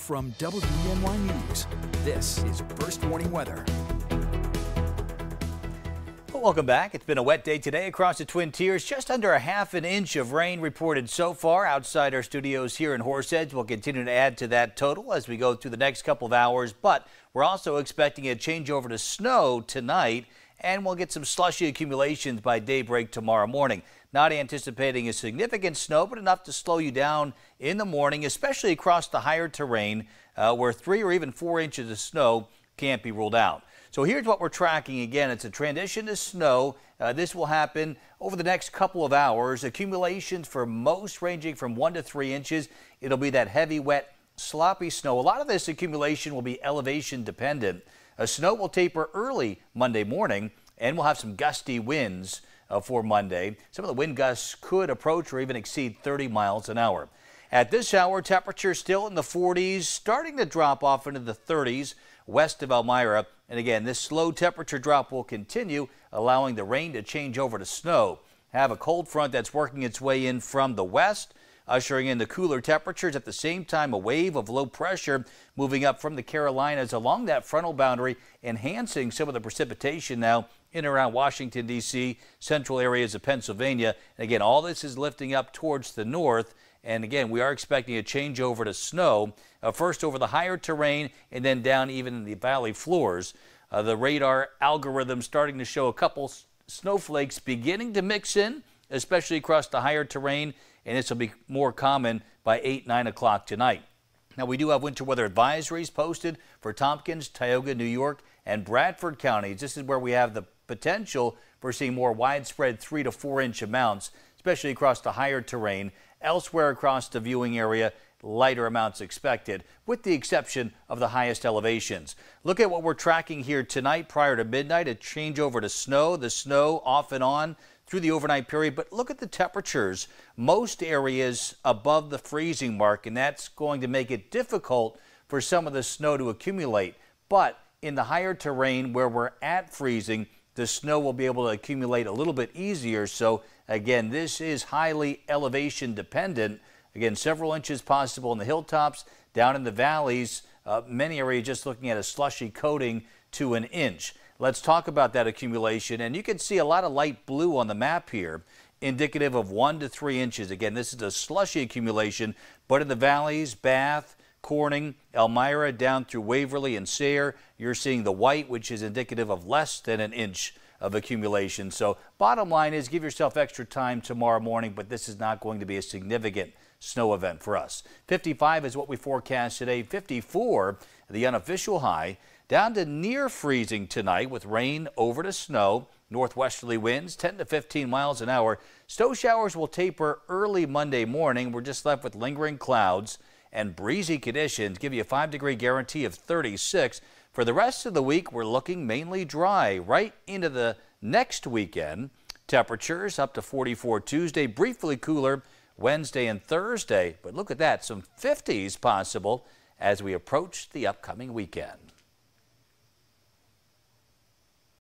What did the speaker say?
From WENY News, this is First Warning Weather. Welcome back. It's been a wet day today across the Twin Tiers. Just under a half an inch of rain reported so far outside our studios here in Horseheads. We'll continue to add to that total as we go through the next couple of hours, but we're also expecting a changeover to snow tonight, and we'll get some slushy accumulations by daybreak tomorrow morning. Not anticipating a significant snow, but enough to slow you down in the morning, especially across the higher terrain where 3 or even 4 inches of snow can't be ruled out. So here's what we're tracking. Again, it's a transition to snow. This will happen over the next couple of hours. Accumulations for most ranging from 1 to 3 inches. It'll be that heavy, wet, sloppy snow. A lot of this accumulation will be elevation dependent. Snow will taper early Monday morning, and we'll have some gusty winds for Monday. Some of the wind gusts could approach or even exceed 30 miles an hour. At this hour, temperatures still in the 40s, starting to drop off into the 30s west of Elmira. And again, this slow temperature drop will continue, allowing the rain to change over to snow. Have a cold front that's working its way in from the west, ushering in the cooler temperatures. At the same time, a wave of low pressure moving up from the Carolinas along that frontal boundary, enhancing some of the precipitation now in and around Washington, D.C., central areas of Pennsylvania. And again, all this is lifting up towards the north. And again, we are expecting a changeover to snow, first over the higher terrain and then down even in the valley floors. The radar algorithm starting to show a couple snowflakes beginning to mix in, especially across the higher terrain, and this will be more common by 8, 9 o'clock tonight. Now, we do have winter weather advisories posted for Tompkins, Tioga, New York, and Bradford counties. This is where we have the potential for seeing more widespread 3 to 4 inch amounts, especially across the higher terrain. Elsewhere across the viewing area, lighter amounts expected, with the exception of the highest elevations. Look at what we're tracking here tonight prior to midnight, a changeover to snow. The snow off and on through the overnight period, but look at the temperatures. Most areas above the freezing mark, and that's going to make it difficult for some of the snow to accumulate. But in the higher terrain where we're at freezing, the snow will be able to accumulate a little bit easier. So again, this is highly elevation dependent. Again, several inches possible in the hilltops, down in the valleys, many areas just looking at a slushy coating to an inch. Let's talk about that accumulation, and you can see a lot of light blue on the map here, indicative of 1 to 3 inches. Again, this is a slushy accumulation, but in the valleys, Bath, Corning, Elmira, down through Waverly and Sayre, you're seeing the white, which is indicative of less than an inch of accumulation. So bottom line is give yourself extra time tomorrow morning, but this is not going to be a significant snow event for us. 55 is what we forecast today. 54, the unofficial high. Down to near freezing tonight with rain over to snow. Northwesterly winds 10 to 15 miles an hour. Snow showers will taper early Monday morning. We're just left with lingering clouds and breezy conditions. Give you a 5-degree guarantee of 36. For the rest of the week, we're looking mainly dry right into the next weekend. Temperatures up to 44 Tuesday, briefly cooler Wednesday and Thursday. But look at that, some 50s possible as we approach the upcoming weekend.